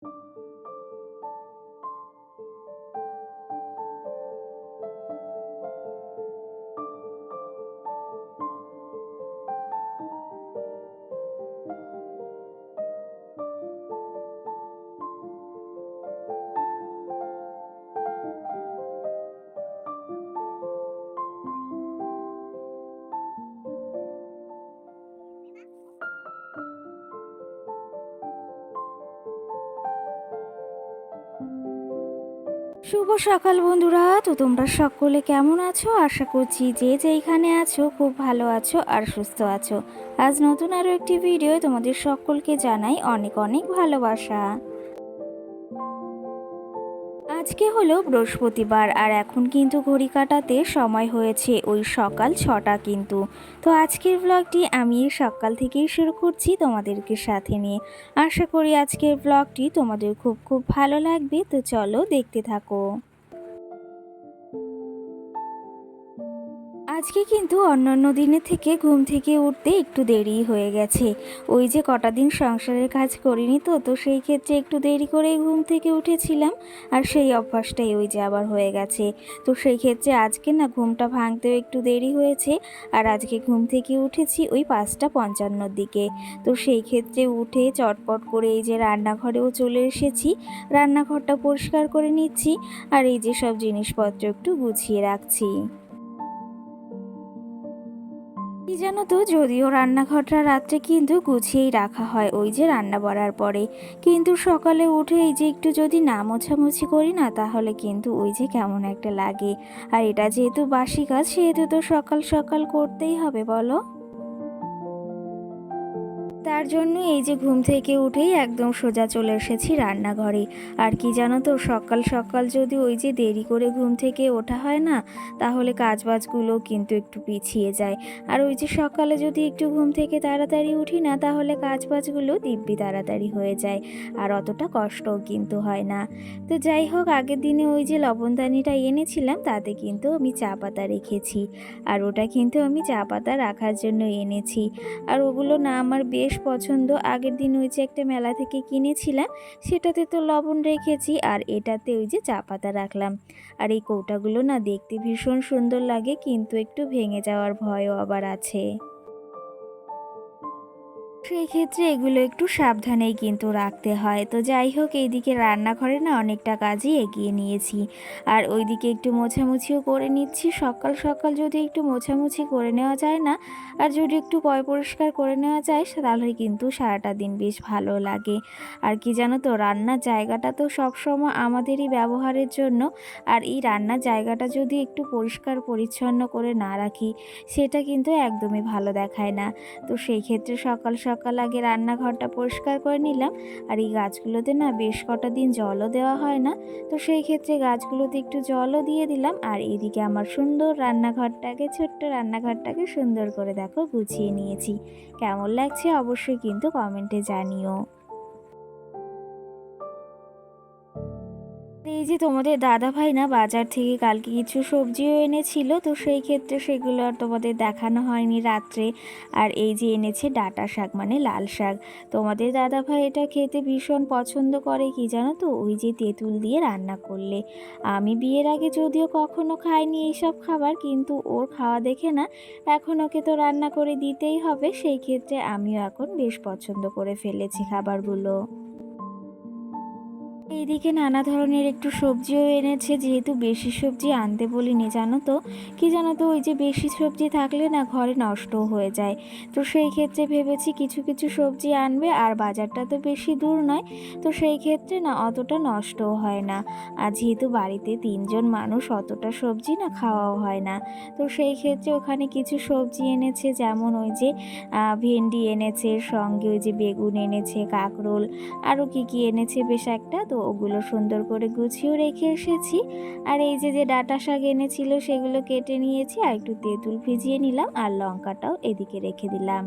শুভ সকাল বন্ধুরা। তো তোমরা সকলে কেমন আছো? আশা করছি যে যেইখানে আছো খুব ভালো আছো আর সুস্থ আছো। আজ নতুন আরও একটি ভিডিও তোমাদের সকলকে জানাই অনেক অনেক ভালোবাসা। আজকে হলো বৃহস্পতিবার আর এখন কিন্তু ঘড়ি কাটাতে সময় হয়েছে ওই সকাল 6টা কিন্তু। তো আজকের ব্লগটি আমি সকাল থেকেই শুরু করছি তোমাদেরকে সাথে নিয়ে। আশা করি আজকের ব্লগটি তোমাদের খুব খুব ভালো লাগবে। তো চলো দেখতে থাকো। আজকে কিন্তু অন্যান্য দিনের থেকে ঘুম থেকে উঠতে একটু দেরি হয়ে গেছে। ওই যে কটা দিন সংসারের কাজ করিনি তো সেই ক্ষেত্রে একটু দেরি করেই ঘুম থেকে উঠেছিলাম। আর সেই অভ্যাসটাই ওই যে আবার হয়ে গেছে। তো সেই ক্ষেত্রে আজকে না ঘুমটা ভাঙতেও একটু দেরি হয়েছে। আর আজকে ঘুম থেকে উঠেছি ওই 5:55 দিকে। তো সেই ক্ষেত্রে উঠে চটপট করে এই যে রান্নাঘরেও চলে এসেছি। রান্নাঘরটা পরিষ্কার করে নিচ্ছি আর এই যে সব জিনিসপত্র একটু গুছিয়ে রাখছি। কি জানো তো, যদিও রান্নাঘরটা রাত্রে কিন্তু গুছিয়েই রাখা হয় ওই যে রান্না বাড়ার পরে, কিন্তু সকালে উঠে এই যে একটু যদি না মোছামুছি করি না তাহলে কিন্তু ওই যে কেমন একটা লাগে। আর এটা যেহেতু বাসি কাজ সেহেতু তো সকাল সকাল করতেই হবে বলো। তার জন্য এই যে ঘুম থেকে উঠেই একদম সোজা চলে এসেছি রান্নাঘরে। আর কি জানো তো, সকাল সকাল যদি ওই যে দেরি করে ঘুম থেকে ওঠা হয় না তাহলে কাজবাজগুলো কিন্তু একটু পিছিয়ে যায়। আর ওই যে সকালে যদি একটু ঘুম থেকে তাড়াতাড়ি উঠি না তাহলে কাজবাজগুলো দিব্যি তাড়াতাড়ি হয়ে যায় আর অতটা কষ্টও কিন্তু হয় না। তো যাই হোক, আগের দিনে ওই যে লবণদানিটা এনেছিলাম তাতে কিন্তু আমি চা পাতা রেখেছি। আর ওটা কিন্তু আমি চা পাতা রাখার জন্য এনেছি। আর ওগুলো না আমার বেশ পছন্দ। আগের দিন ওই যে একটা মেলা থেকে কিনেছিলাম সেটাতে তো লবণ রেখেছি আর এটাতে ওই যে চা পাতা রাখলাম। আর এই কৌটাগুলো না দেখতে ভীষণ সুন্দর লাগে, কিন্তু একটু ভেঙে যাওয়ার ভয়ও আবার আছে। সেই ক্ষেত্রে এগুলো একটু সাবধানেই কিন্তু রাখতে হয়। তো যাই হোক, এইদিকে রান্নাঘরে না অনেকটা কাজই এগিয়ে নিয়েছি। আর ওইদিকে একটু মোছামুছিও করে নিচ্ছি। সকাল সকাল যদি একটু মোছামুছি করে নেওয়া যায় না আর যদি একটু পরিষ্কার করে নেওয়া যায় তাহলে কিন্তু সারাটা দিন বেশ ভালো লাগে। আর কি জানো তো, রান্নার জায়গাটা তো সবসময় আমাদেরই ব্যবহারের জন্য। আর এই রান্নার জায়গাটা যদি একটু পরিষ্কার পরিচ্ছন্ন করে না রাখি সেটা কিন্তু একদমই ভালো দেখায় না। তো সেই ক্ষেত্রে সকাল সকাল আগে রান্নাঘরটা পরিষ্কার করে নিলাম। আর এই গাছগুলোতে না বেশ কটা দিন জলও দেওয়া হয় না, তো সেই ক্ষেত্রে গাছগুলোতে একটু জলও দিয়ে দিলাম। আর এদিকে আমার সুন্দর রান্নাঘরটাকে, ছোট্ট রান্নাঘরটাকে সুন্দর করে দেখো গুছিয়ে নিয়েছি। কেমন লাগছে অবশ্যই কিন্তু কমেন্টে জানিও। এই যে তোমাদের দাদা ভাই না বাজার থেকে কালকে কিছু সবজিও এনেছিল, তো সেই ক্ষেত্রে সেগুলো আর তোমাদের দেখানো হয়নি রাত্রে। আর এই যে এনেছে ডাঁটা শাক মানে লাল শাক। তোমাদের দাদা ভাই এটা খেতে ভীষণ পছন্দ করে, কি জানো তো, ওই যে তেঁতুল দিয়ে রান্না করলে। আমি বিয়ের আগে যদিও কখনো খাইনি এইসব খাবার, কিন্তু ওর খাওয়া দেখে না এখন ওকে তো রান্না করে দিতেই হবে। সেই ক্ষেত্রে আমিও এখন বেশ পছন্দ করে ফেলেছি খাবারগুলো। এইদিকে নানা ধরনের একটু সবজিও এনেছে, যেহেতু বেশি সবজি আনতে বলিনি জানো তো। কি জানো তো, ওই যে বেশি সবজি থাকলে না ঘরে নষ্টও হয়ে যায়। তো সেই ক্ষেত্রে ভেবেছি কিছু কিছু সবজি আনবে, আর বাজারটা তো বেশি দূর নয়, তো সেই ক্ষেত্রে না অতটা নষ্টও হয় না। আর যেহেতু বাড়িতে 3জন মানুষ অতটা সবজি না খাওয়াও হয় না। তো সেই ক্ষেত্রে ওখানে কিছু সবজি এনেছে, যেমন ওই যে ভেন্ডি এনেছে, সঙ্গে ওই যে বেগুন এনেছে, কাঁকরোল, আরও কি কি এনেছে বেশ একটা। তো ওগুলো সুন্দর করে গুছিয়েও রেখে এসেছি। আর এই যে যে ডাঁটা শাক এনেছিল সেগুলো কেটে নিয়েছি আর একটু তেঁতুল ভিজিয়ে নিলাম আর লঙ্কাটাও এদিকে রেখে দিলাম।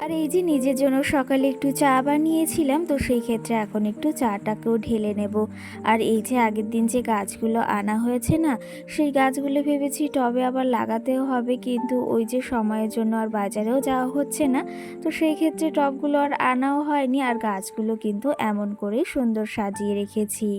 আর আর এই যে নিজের জন্য সকালে একটু চা বানিয়েছিলাম, তো সেই ক্ষেত্রে এখন একটু চাটাকেও ঢেলে নেব। আর এই যে আগের দিন যে গাছগুলো আনা হয়েছে না, সেই গাছগুলো ভেবেছি টবে আবার লাগাতেও হবে, কিন্তু ওই যে সময়ের জন্য আর বাজারেও যাওয়া হচ্ছে না। তো সেই ক্ষেত্রে টবগুলো আর আনাও হয়নি, আর গাছগুলো কিন্তু এমন করেই সুন্দর সাজিয়ে রেখেছি।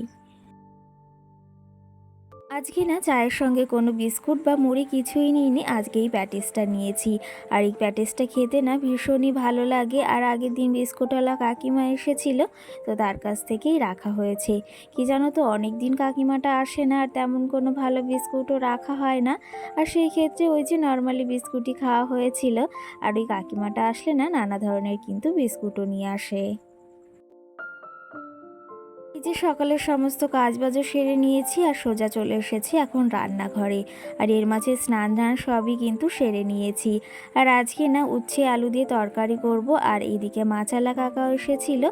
আজকে না চায়ের সঙ্গে কোনো বিস্কুট বা মুড়ি কিছুই নিইনি, আজকে এই প্যাটিসটা নিয়েছি। আর এই প্যাটিসটা খেতে না ভীষণই ভালো লাগে। আর আগের দিন বিস্কুটওয়ালা কাকিমা এসেছিল, তো তার কাছ থেকেই রাখা হয়েছে। কি জানো তো, অনেক দিন কাকিমাটা আসে না, আর তেমন কোনো ভালো বিস্কুটও রাখা হয় না। আর সেই ক্ষেত্রে ওই যে নর্মালি বিস্কুটই খাওয়া হয়েছিল। আর ওই কাকিমাটা আসলে না নানা ধরনের কিন্তু বিস্কুটও নিয়ে আসে। এই যে সকালের সমস্ত কাজবাজও সেরে নিয়েছি, আর সোজা চলে এসেছি এখন রান্নাঘরে। আর এর মাঝে স্নান ধান সবই কিন্তু সেরে নিয়েছি। আর আজকে না উচ্ছে আলু দিয়ে তরকারি করব। আর এইদিকে মাছালা কাকাও এসেছিল।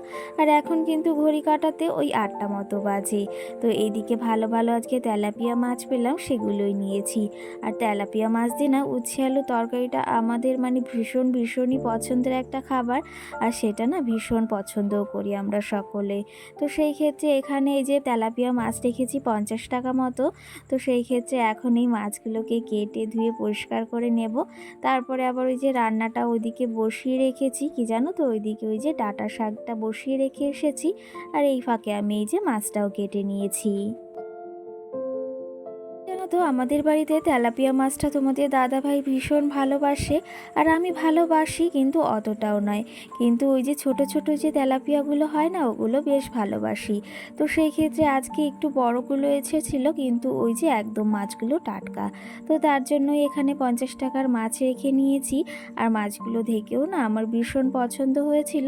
আর এখন কিন্তু ঘড়ি কাটাতে ওই 8টা মতো বাজে। তো এইদিকে ভালো ভালো আজকে তেলাপিয়া মাছ পেলাম, সেগুলোই নিয়েছি। আর তেলাপিয়া মাছ দিয়ে না উচ্ছে আলু তরকারিটা আমাদের মানে ভীষণই পছন্দের একটা খাবার। আর সেটা না ভীষণ পছন্দও করি আমরা সকলে। তো সেই ক্ষেত্রে এখানে এই যে তেলাপিয়া মাছ রেখেছি 50 টাকা মতো। তো সেই ক্ষেত্রে এখন এই মাছগুলোকে কেটে ধুয়ে পরিষ্কার করে নেব। তারপরে আবার ওই যে রান্নাটা ওইদিকে বসিয়ে রেখেছি, কি জানো তো, ওইদিকে ওই যে ডাঁটা শাকটা বসিয়ে রেখে এসেছি। আর এই ফাঁকে আমি এই যে মাছটাও কেটে নিয়েছি। জানো তো, আমাদের বাড়িতে তেলাপিয়া মাছটা তোমাদের দাদাভাই ভীষণ ভালোবাসে। আর আমি ভালোবাসি, কিন্তু অতটাও নয়। কিন্তু ওই যে ছোট ছোট যে তেলাপিয়াগুলো হয় না, ওগুলো বেশ ভালোবাসি। তো সেই ক্ষেত্রে আজকে একটু বড়গুলো এসেছিল, কিন্তু ওই যে একদম মাছগুলো টাটকা। তো তার জন্যই এখানে 50 টাকার মাছ রেখে নিয়েছি। আর মাছগুলো দেখেও না আমার ভীষণ পছন্দ হয়েছিল।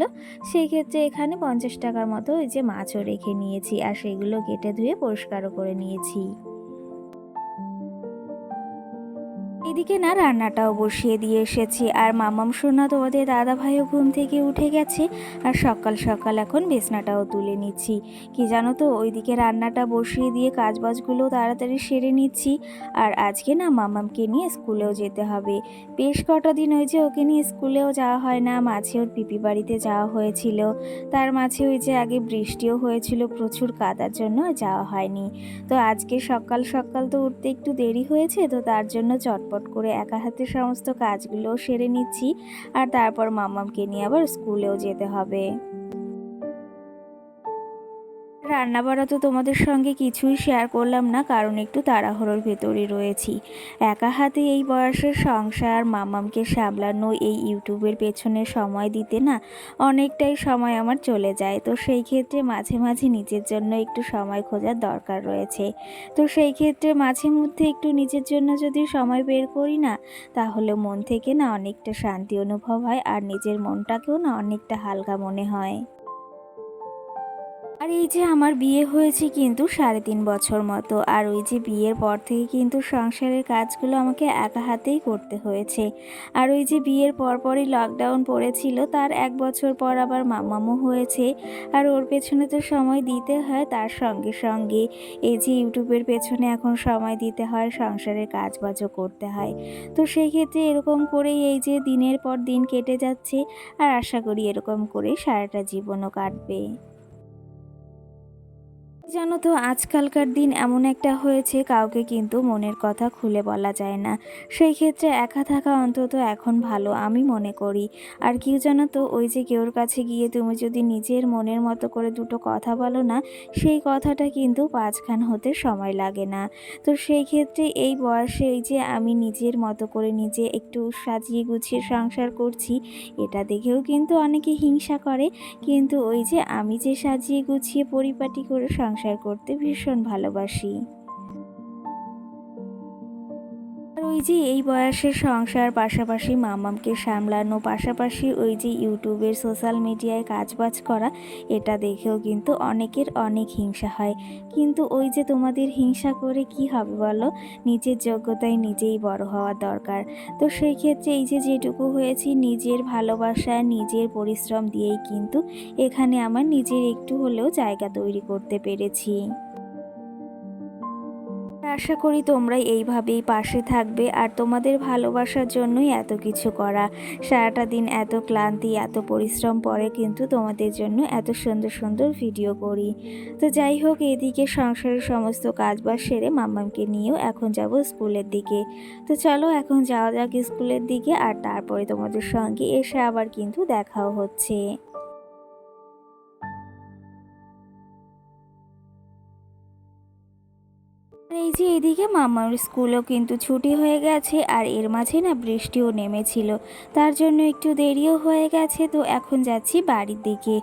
সেই ক্ষেত্রে এখানে 50 টাকার মতো ওই যে মাছও রেখে নিয়েছি, আর সেগুলো কেটে ধুয়ে পরিষ্কারও করে নিয়েছি। এদিকে না রান্নাটাও বসিয়ে দিয়ে এসেছি। আর মামাম সোনা তোমাদের দাদা ভাইও ঘুম থেকে উঠে গেছে। আর সকাল সকাল এখন বিছনাটাও তুলে নিচ্ছি। কি জানো তো, ওইদিকে রান্নাটা বসিয়ে দিয়ে কাজবাজগুলো তাড়াতাড়ি সেরে নিচ্ছি। আর আজকে না মামামকে নিয়ে স্কুলেও যেতে হবে। বেশ কটা দিন ওই যে ওকে নিয়ে স্কুলেও যাওয়া হয় না, মাঝে ওর পিপি বাড়িতে যাওয়া হয়েছিল। তার মাঝে ওই যে আগে বৃষ্টিও হয়েছিল প্রচুর, কাদার জন্য যাওয়া হয়নি। তো আজকে সকাল সকাল তো উঠতে একটু দেরি হয়েছে, তো তার জন্য চটপট করে একা হাতে সমস্ত কাজগুলোও সেরে নিচ্ছি। আর তারপর মাম্মামকে নিয়ে আবার স্কুলেও যেতে হবে। রান্নাবাড়া তো তোমাদের সঙ্গে কিছুই শেয়ার করলাম না, কারণ একটু তাড়াহুড়োর ভেতরে রয়েছি। একা হাতে এই বয়সের সংসার, মামামকে সামলানো, এই ইউটিউবের পেছনে সময় দিতে না অনেকটাই সময় আমার চলে যায়। তো সেই ক্ষেত্রে মাঝে মাঝে নিজের জন্য একটু সময় খোঁজার দরকার রয়েছে। তো সেই ক্ষেত্রে মাঝে মধ্যে একটু নিজের জন্য যদি সময় বের করি না, তাহলে মন থেকে না অনেকটা শান্তি অনুভব হয়, আর নিজের মনটাকেও না অনেকটা হালকা মনে হয়। আর এই যে আমার বিয়ে হয়েছে কিন্তু 3.5 বছর মতো। আর ওই যে বিয়ের পর থেকে কিন্তু সংসারের কাজগুলো আমাকে একা হাতেই করতে হয়েছে। আর ওই যে বিয়ের পরপরই লকডাউন পড়েছিল, তার 1 বছর পর আবার মামামও হয়েছে। আর ওর পেছনে তো সময় দিতে হয়, তার সঙ্গে সঙ্গে এই যে ইউটিউবের পেছনে এখন সময় দিতে হয়, সংসারের কাজবাজও করতে হয়। তো সেই ক্ষেত্রে এরকম করেই এই যে দিনের পর দিন কেটে যাচ্ছে। আর আশা করি এরকম করেই সারাটা জীবনও কাটবে। জানো তো, আজকালকার দিন এমন একটা হয়েছে, কাউকে কিন্তু মনের কথা খুলে বলা যায় না। সেই ক্ষেত্রে একা থাকা অন্তত এখন ভালো আমি মনে করি। আর কেউ জানো তো, ওই যে কেউর কাছে গিয়ে তুমি যদি নিজের মনের মতো করে দুটো কথা বলো না, সেই কথাটা কিন্তু 5 খান হতে সময় লাগে না। তো সেই ক্ষেত্রে এই বয়সে এই যে আমি নিজের মতো করে নিজে একটু সাজিয়ে গুছিয়ে সংসার করছি, এটা দেখেও কিন্তু অনেকে হিংসা করে। কিন্তু ওই যে আমি যে সাজিয়ে গুছিয়ে পরিপাটি করে সংসার করতে ভীষণ ভালোবাসি। আর ওই যে এই বয়সে সংসার, পাশাপাশি মামামকে সামলানো, পাশাপাশি ওই যে ইউটিউবের সোশ্যাল মিডিয়ায় কাজবাজ করা, এটা দেখেও কিন্তু অনেকের অনেক হিংসা হয়। কিন্তু ওই যে তোমাদের হিংসা করে কি হবে বলো, নিজের যোগ্যতায় নিজেই বড় হওয়া দরকার। তো সেই ক্ষেত্রে এই যে যেটুকু হয়েছি, নিজের ভালোবাসা নিজের পরিশ্রম দিয়েই কিন্তু এখানে আমার নিজের একটু হলেও জায়গা তৈরি করতে পেরেছি। আশা করি তোমরা এইভাবেই পাশে থাকবে, আর তোমাদের ভালোবাসার জন্যই এত কিছু করা। সারাটা দিন এত ক্লান্তি, এত পরিশ্রম পরে কিন্তু তোমাদের জন্য এত সুন্দর সুন্দর ভিডিও করি। তো যাই হোক, এদিকে সংসারের সমস্ত কাজবাজ সেরে মাম্মামকে নিয়েও এখন যাব স্কুলের দিকে। তো চলো এখন যাওয়া যাক স্কুলের দিকে, আর তারপরে তোমাদের সঙ্গে এসে আবার কিন্তু দেখাও হচ্ছে। এই যে এদিকে মামার স্কুলও কিন্তু ছুটি হয়ে গেছে, আর এর মাঝে না বৃষ্টিও নেমেছিল, তার জন্য একটু দেরিও হয়ে গেছে। তো এখন যাচ্ছি বাড়ির দিকে,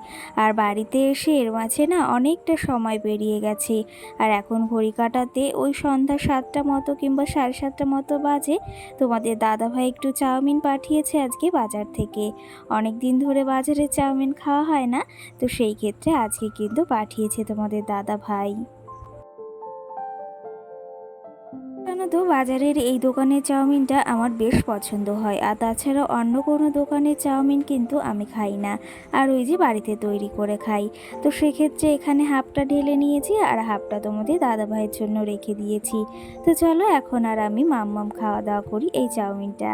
আর বাড়িতে এসে এর মাঝে না অনেকটা সময় পেরিয়ে গেছে। আর এখন ঘড়ি কাটাতে ওই সন্ধ্যা 7টা মতো কিংবা 7:30 মতো বাজে। তোমাদের দাদাভাই একটু চাউমিন পাঠিয়েছে আজকে বাজার থেকে। অনেক দিন ধরে বাজারে চাউমিন খাওয়া হয় না, তো সেই ক্ষেত্রে আজকে কিন্তু পাঠিয়েছে তোমাদের দাদাভাই। জানো তো, বাজারের এই দোকানের চাউমিনটা আমার বেশ পছন্দ হয়, আর তাছাড়া অন্য কোনো দোকানের চাউমিন কিন্তু আমি খাই না, আর ওই যে বাড়িতে তৈরি করে খাই। তো সেক্ষেত্রে এখানে হাফটা ঢেলে নিয়েছি, আর হাফটা তোমাদের দাদাভাইয়ের জন্য রেখে দিয়েছি। তো চলো এখন আর আমি মাম্মাম খাওয়া দাওয়া করি এই চাউমিনটা।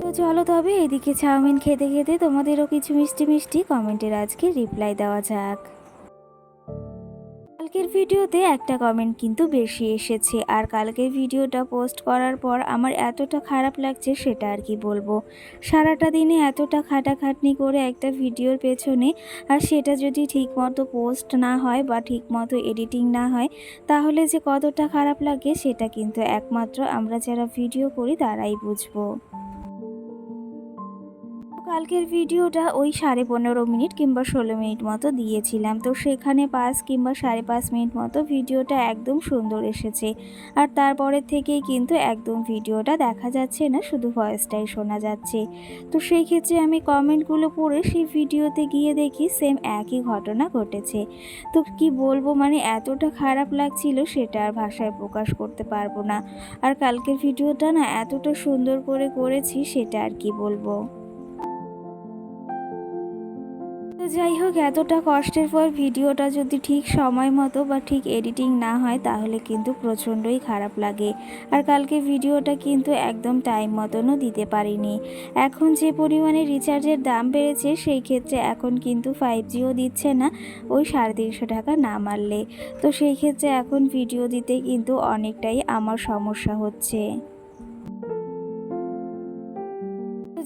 তো চলো তবে এদিকে চাউমিন খেতে খেতে তোমাদেরও কিছু মিষ্টি মিষ্টি কমেন্টের আজকে রিপ্লাই দেওয়া যাক। কালকের ভিডিওতে একটা কমেন্ট কিন্তু বেশি এসেছে, আর কালকের ভিডিওটা পোস্ট করার পর আমার এতটা খারাপ লাগছে সেটা আর কি বলবো। সারাটা দিনে এতটা খাটাখাটনি করে একটা ভিডিওর পেছনে, আর সেটা যদি ঠিকমতো পোস্ট না হয় বা ঠিকমতো এডিটিং না হয়, তাহলে যে কতটা খারাপ লাগে সেটা কিন্তু একমাত্র আমরা যারা ভিডিও করি তারাই বুঝবো। কালকের ভিডিওটা ওই 15.5 মিনিট কিংবা 16 মিনিট মতো দিয়েছিলাম, তো সেখানে 5 কিংবা 5.5 মিনিট মতো ভিডিওটা একদম সুন্দর এসেছে। আর তারপরের থেকেই কিন্তু একদম ভিডিওটা দেখা যাচ্ছে না, শুধু ভয়েসটাই শোনা যাচ্ছে। তো সেই ক্ষেত্রে আমি কমেন্টগুলো পড়ে সেই ভিডিওতে গিয়ে দেখি সেম একই ঘটনা ঘটেছে। তো কি বলবো, মানে এতটা খারাপ লাগছিল সেটা আর ভাষায় প্রকাশ করতে পারবো না। আর কালকের ভিডিওটা না এতটা সুন্দর করে করেছি সেটা আর কি বলবো। তো যাই হোক, এতটা কষ্টের পর ভিডিওটা যদি ঠিক সময় মতো বা ঠিক এডিটিং না হয় তাহলে কিন্তু প্রচণ্ডই খারাপ লাগে। আর কালকে ভিডিওটা কিন্তু একদম টাইম মতনও দিতে পারিনি। এখন যে পরিমাণে রিচার্জের দাম বেড়েছে সেই ক্ষেত্রে এখন কিন্তু 5Gও দিচ্ছে না ওই 350 টাকা না মারলে। তো সেই ক্ষেত্রে এখন ভিডিও দিতে কিন্তু অনেকটাই আমার সমস্যা হচ্ছে।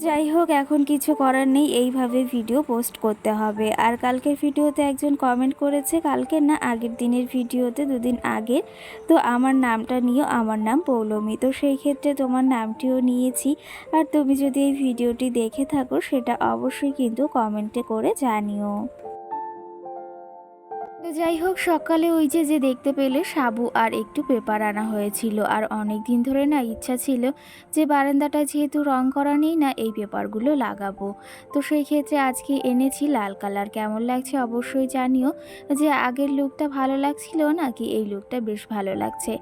যাই হোক, এখন কিছু করার নেই, এইভাবে ভিডিও পোস্ট করতে হবে। আর কালকের ভিডিওতে একজন কমেন্ট করেছে, কালকের না আগের দিনের ভিডিওতে 2 দিন আগের, তো আমার নামটা নিয়েও, আমার নাম পৌলমী। তো সেই ক্ষেত্রে তোমার নামটিও নিয়েছি। আর তুমি যদি এই ভিডিওটি দেখে থাকো সেটা অবশ্যই কিন্তু কমেন্টে করে জানিও। তো যাই হোক, সকালে ওই যে যে দেখতে পেলে সাবু আর একটু পেপার আনা হয়েছিল, আর অনেক দিন ধরে না ইচ্ছা ছিল যে বারান্দাটা যেহেতু রং করা নেই না, এই পেপারগুলো লাগাবো। তো সেই ক্ষেত্রে আজকে এনেছি লাল কালার। কেমন লাগছে অবশ্যই জানিও, যে আগের লুকটা ভালো লাগছিল নাকি এই লুকটা বেশ ভালো লাগছে।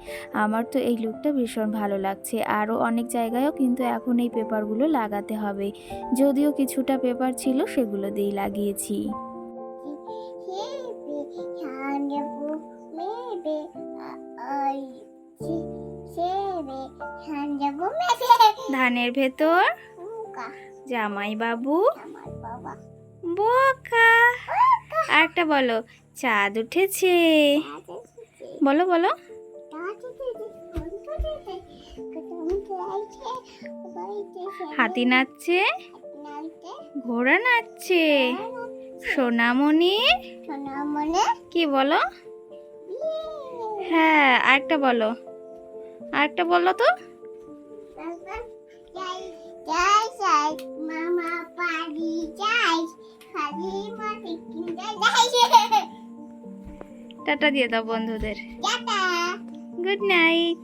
আমার তো এই লুকটা ভীষণ ভালো লাগছে। আরও অনেক জায়গায়ও কিন্তু এখন এই পেপারগুলো লাগাতে হবে, যদিও কিছুটা পেপার ছিল সেগুলো দিয়েই লাগিয়েছি। ধানের ভেতর জামাই বাবু বোকা। আরেকটা বলো, চাঁদ উঠেছে। বলো বলো। হাতি নাচছে, ঘোড়া নাচছে, সোনামণি কি বলো? হ্যাঁ, আরেকটা বলো, আরেকটা বলো তো। টাটা দিয়ে দাও বন্ধুদের। Good night.